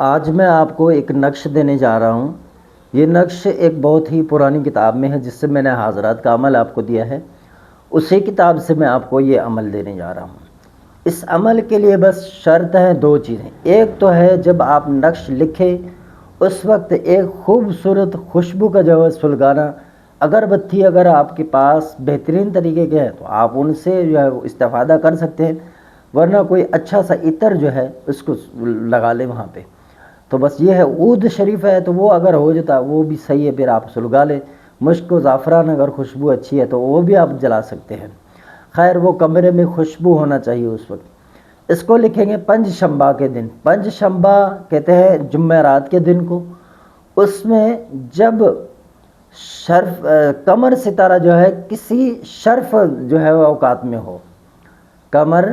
آج میں آپ کو ایک نقش دینے جا رہا ہوں۔ یہ نقش ایک بہت ہی پرانی کتاب میں ہے جس سے میں نے حاضرات کا عمل آپ کو دیا ہے، اسی کتاب سے میں آپ کو یہ عمل دینے جا رہا ہوں۔ اس عمل کے لیے بس شرط ہیں دو چیزیں۔ ایک تو ہے جب آپ نقش لکھیں اس وقت ایک خوبصورت خوشبو کا جو ہے سلگانا، اگربتی اگر آپ کے پاس بہترین طریقے کے ہیں تو آپ ان سے جو ہے استفادہ کر سکتے ہیں، ورنہ کوئی اچھا سا عطر جو ہے اس کو لگا لیں وہاں پہ۔ تو بس یہ ہے، عود شریف ہے تو وہ اگر ہو جاتا وہ بھی صحیح ہے، پھر آپ سلگا لیں۔ مشک و زعفران اگر خوشبو اچھی ہے تو وہ بھی آپ جلا سکتے ہیں۔ خیر وہ کمرے میں خوشبو ہونا چاہیے اس وقت۔ اس کو لکھیں گے پنج شنبہ کے دن۔ پنج شنبہ کہتے ہیں جمعرات کے دن کو۔ اس میں جب شرف قمر ستارہ جو ہے کسی شرف جو ہے وہ اوقات میں ہو، قمر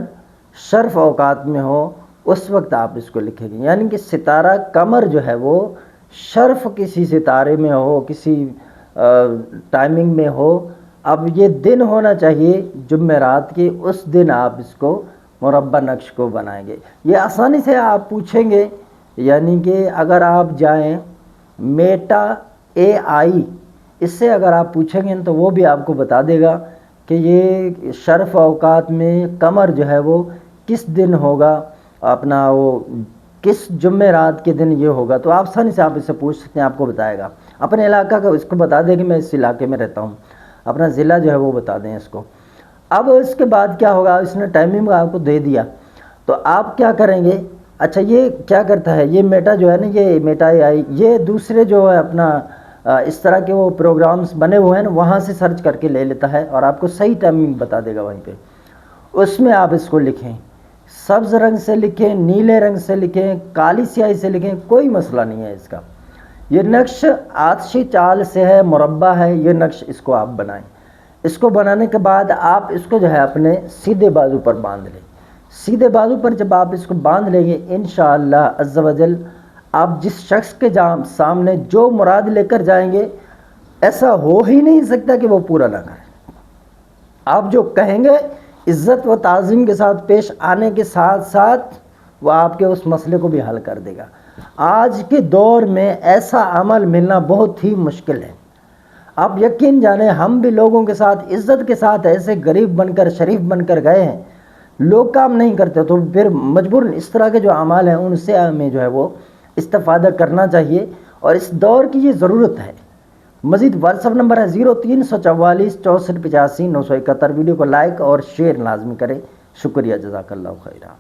شرف اوقات میں ہو، اس وقت آپ اس کو لکھیں گے۔ یعنی کہ ستارہ قمر جو ہے وہ شرف کسی ستارے میں ہو، کسی ٹائمنگ میں ہو۔ اب یہ دن ہونا چاہیے جمعرات کے، اس دن آپ اس کو مربع نقش کو بنائیں گے۔ یہ آسانی سے آپ پوچھیں گے، یعنی کہ اگر آپ جائیں میٹا AI اس سے اگر آپ پوچھیں گے تو وہ بھی آپ کو بتا دے گا کہ یہ شرف اوقات میں قمر جو ہے وہ کس دن ہوگا، اپنا وہ کس جمعرات کے دن یہ ہوگا۔ تو آپ آسانی سے آپ اس سے پوچھ سکتے ہیں، آپ کو بتائے گا۔ اپنے علاقہ کا اس کو بتا دیں کہ میں اس علاقے میں رہتا ہوں، اپنا ضلع جو ہے وہ بتا دیں اس کو۔ اب اس کے بعد کیا ہوگا، اس نے ٹائمنگ آپ کو دے دیا تو آپ کیا کریں گے۔ اچھا یہ کیا کرتا ہے، یہ میٹا جو ہے نا، یہ میٹا AI یہ دوسرے جو ہے اپنا اس طرح کے وہ پروگرامز بنے ہوئے ہیں نا، وہاں سے سرچ کر کے لے لیتا ہے اور آپ کو صحیح ٹائمنگ بتا دے گا وہیں پہ۔ اس میں آپ اس کو لکھیں، سبز رنگ سے لکھیں، نیلے رنگ سے لکھیں، کالی سیاہی سے لکھیں، کوئی مسئلہ نہیں ہے اس کا۔ یہ نقش آتشی چال سے ہے، مربع ہے یہ نقش، اس کو آپ بنائیں۔ اس کو بنانے کے بعد آپ اس کو جو ہے اپنے سیدھے بازو پر باندھ لیں۔ سیدھے بازو پر جب آپ اس کو باندھ لیں گے انشاءاللہ عز و جل، آپ جس شخص کے سامنے جو مراد لے کر جائیں گے ایسا ہو ہی نہیں سکتا کہ وہ پورا نہ کرے۔ آپ جو کہیں گے عزت و تعظیم کے ساتھ پیش آنے کے ساتھ ساتھ وہ آپ کے اس مسئلے کو بھی حل کر دے گا۔ آج کے دور میں ایسا عمل ملنا بہت ہی مشکل ہے۔ آپ یقین جانیں ہم بھی لوگوں کے ساتھ عزت کے ساتھ ایسے غریب بن کر شریف بن کر گئے ہیں، لوگ کام نہیں کرتے تو پھر مجبوراً اس طرح کے جو اعمال ہیں ان سے ہمیں جو ہے وہ استفادہ کرنا چاہیے، اور اس دور کی یہ ضرورت ہے۔ مزید واٹس ایپ نمبر ہے 0344 64 85 971۔ ویڈیو کو لائک اور شیئر لازمی کریں۔ شکریہ، جزاک اللہ خیرہ۔